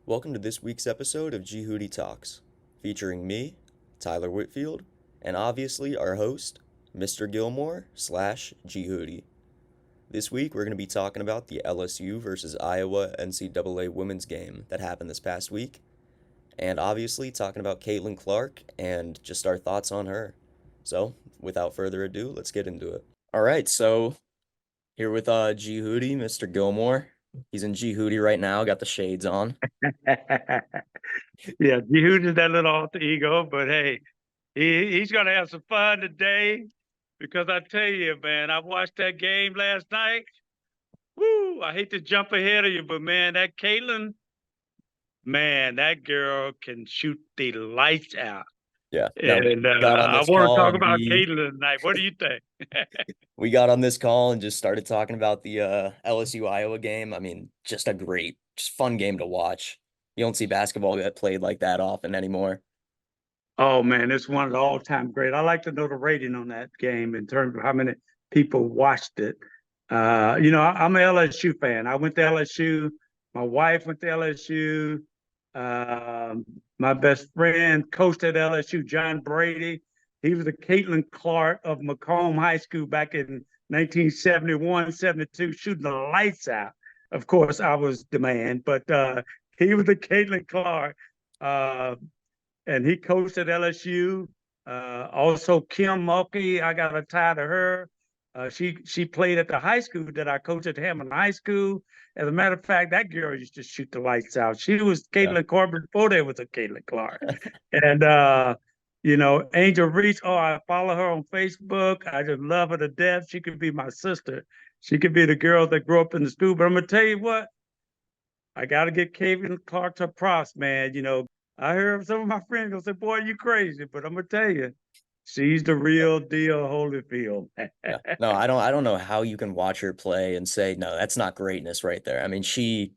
Welcome to this week's episode of GHOODI Talks, featuring me, Tyler Whitfield, and obviously our host, Mr. Gilmore/GHOODI. This week we're going to be talking about the LSU versus Iowa NCAA women's game that happened this past week, and obviously talking about Caitlin Clark and just our thoughts on her. So, without further ado, let's get into it. All right, so here with GHOODI, Mr. Gilmore. He's in GHOODI right now, got the shades on. Yeah, Jude is that little alter ego, but hey, he's gonna have some fun today because I tell you, man, I watched that game last night. Woo! I hate to jump ahead of you, but man, that Caitlin, man, that girl can shoot the lights out. Yeah. Now we And got on I this want to call talk and about Caitlin tonight. What do you think? we got on this call and just started talking about the LSU Iowa game. I mean, just a great, just fun game to watch. You don't see basketball get played like that often anymore. Oh man, it's one of the all-time great. I like to know the rating on that game in terms of how many people watched it. I'm an LSU fan. I went to LSU. My wife went to LSU. Um, my best friend coached at LSU, John Brady. He was the Caitlin Clark of Macomb High School back in 1971, 72, shooting the lights out. Of course, I was the man, but he was the Caitlin Clark. Uh, and he coached at LSU. Also, Kim Mulkey, I got a tie to her. She played at the high school that I coached at Hammond High School. As a matter of fact, that girl used to shoot the lights out. She was Yeah. Caitlin Corbin before there was a Caitlin Clark. And Angel Reese, oh, I follow her on Facebook. I just love her to death. She could be my sister. She could be the girl that grew up in the school. But I'm gonna tell you what, I gotta get Caitlin Clark her props, man. I heard some of my friends gonna say, "Boy, you crazy," but I'm gonna tell you, she's the real deal, Holyfield. Yeah. No, I don't know how you can watch her play and say, no, that's not greatness right there. I mean, she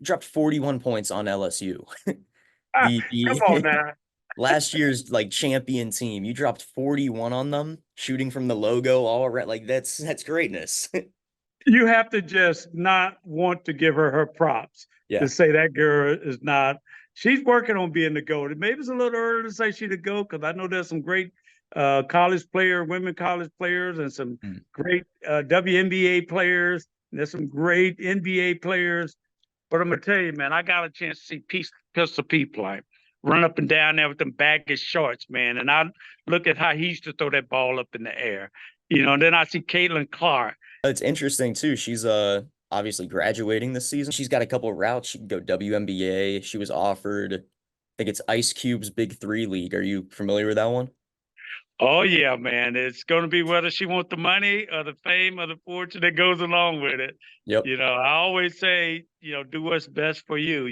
dropped 41 points on LSU. The Come on the now. last year's like champion team. You dropped 41 on them, shooting from the logo all right. Like that's greatness. You have to just not want to give her props Yeah. to say that girl is not. She's working on being the GOAT. Maybe it's a little early to say she's the GOAT because I know there's some great women college players, and some Mm. great WNBA players. And there's some great NBA players. But I'm gonna tell you, man, I got a chance to see Pistol P play, run up and down there with them baggy shorts, man. And I look at how he used to throw that ball up in the air. And then I see Caitlin Clark. It's interesting too. She's obviously graduating this season. She's got a couple of routes. She can go WNBA. She was offered, I think it's Ice Cube's Big Three League. Are you familiar with that one? Oh yeah, man. It's gonna be whether she wants the money or the fame or the fortune that goes along with it. Yep. I always say, do what's best for you.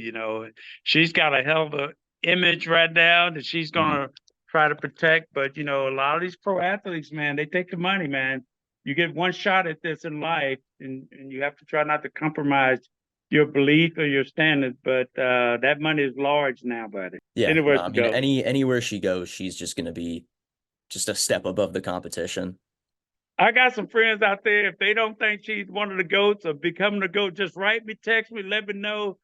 She's got a hell of a image right now that she's gonna try to protect. But a lot of these pro athletes, man, they take the money, man. You get one shot at this in life, and you have to try not to compromise your belief or your standards. But that money is large now, buddy. Yeah. Anywhere No, I to mean, go. anywhere she goes, she's just gonna be just a step above the competition. I got some friends out there. If they don't think she's one of the GOATs or becoming the GOAT, just write me, text me, let me know.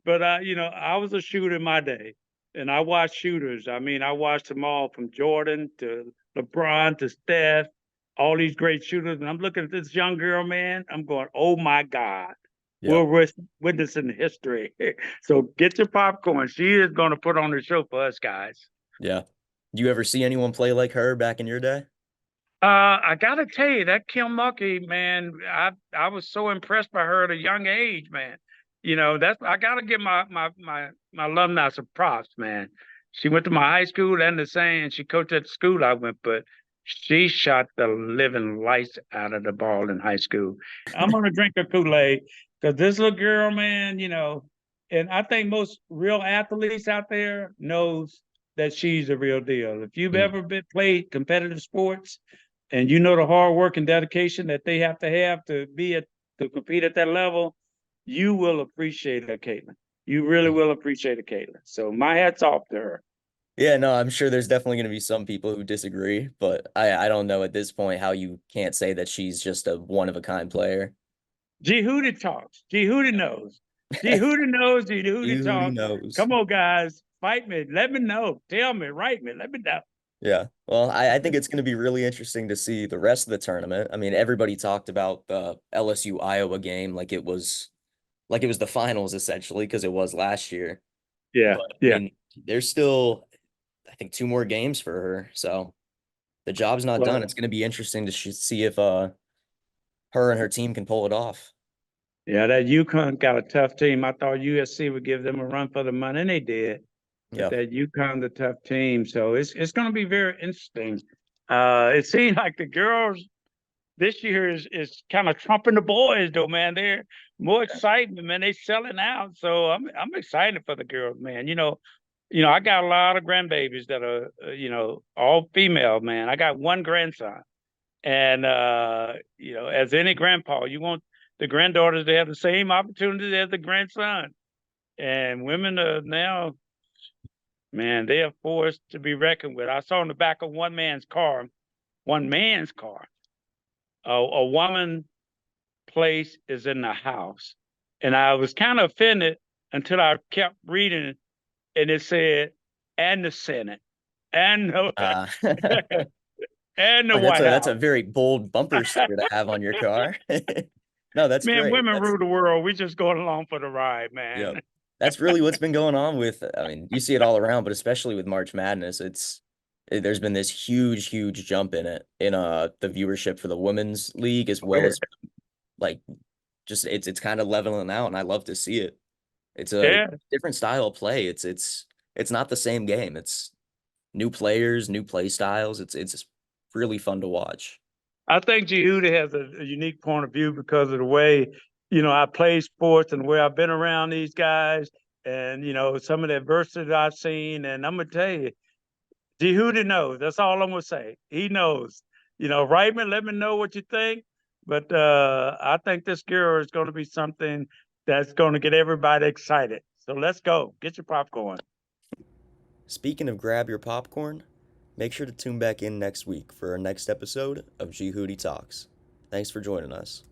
But I was a shooter in my day, and I watched shooters. I mean, I watched them all from Jordan to LeBron to Steph, all these great shooters. And I'm looking at this young girl, man. I'm going, oh my God, Yeah. we're witnessing history. So get your popcorn. She is going to put on the show for us guys. Yeah. Do you ever see anyone play like her back in your day? I gotta tell you, that Kim Mulkey, man, I was so impressed by her at a young age, man. That's I gotta give my alumni some props, man. She went to my high school and the same, and she coached at the school I went, but she shot the living lights out of the ball in high school. I'm gonna drink a Kool-Aid because this little girl, man, and I think most real athletes out there knows that she's a real deal. If you've Mm. ever played competitive sports, and you know the hard work and dedication that they have to compete at that level, you will appreciate her, Caitlin. You really will appreciate her, Caitlin. So my hat's off to her. Yeah, no, I'm sure there's definitely going to be some people who disagree, but I don't know at this point how you can't say that she's just a one of a kind player. GHOODI talks. GHOODI knows. GHOODI knows, GHOODI GHOODI talk. knows. Come on, guys, fight me. Let me know. Tell me, write me. Let me know. Yeah. Well, I think it's going to be really interesting to see the rest of the tournament. I mean, everybody talked about the LSU Iowa game like it was the finals essentially because it was last year. Yeah, But I yeah. mean, there's still I think two more games for her. So the job's not done. Well, It's going to be interesting to see if her and her team can pull it off. yeah, that UConn got a tough team. I thought USC would give them a run for the money, and they did. But Yeah. that UConn's a tough team, so it's going to be very interesting. It seems like the girls this year is kind of trumping the boys, though, man. They're more excitement, man. They selling out, so I'm excited for the girls, man. I got a lot of grandbabies that are all female, man. I got one grandson. And as any grandpa, you want the granddaughters to have the same opportunities as the grandson. And women are now, man, they are forced to be reckoned with. I saw in the back of one man's car, a woman place is in the house. And I was kind of offended until I kept reading, and it said, and the Senate, and the, Like and the that's White a that's a House. very bold bumper sticker to have on your car. No, that's Man, great. women That's rule the world. We just going along for the ride, man. Yep. That's really what's been going on with, I mean, you see it all around, but especially with March Madness, there's been this huge jump in it in the viewership for the women's league as well as like just it's kind of leveling out and I love to see it. It's a Yeah, different style of play. It's not the same game. It's new players, new play styles. It's really fun to watch. I think GHOODI has a unique point of view because of the way, I play sports and where I've been around these guys and, some of the adversity I've seen. And I'm going to tell you, GHOODI knows. That's all I'm going to say. He knows. Write me, let me know what you think. But I think this girl is going to be something that's going to get everybody excited. So let's go. Get your popcorn. Speaking of grab your popcorn, make sure to tune back in next week for our next episode of GHOODI Talks. Thanks for joining us.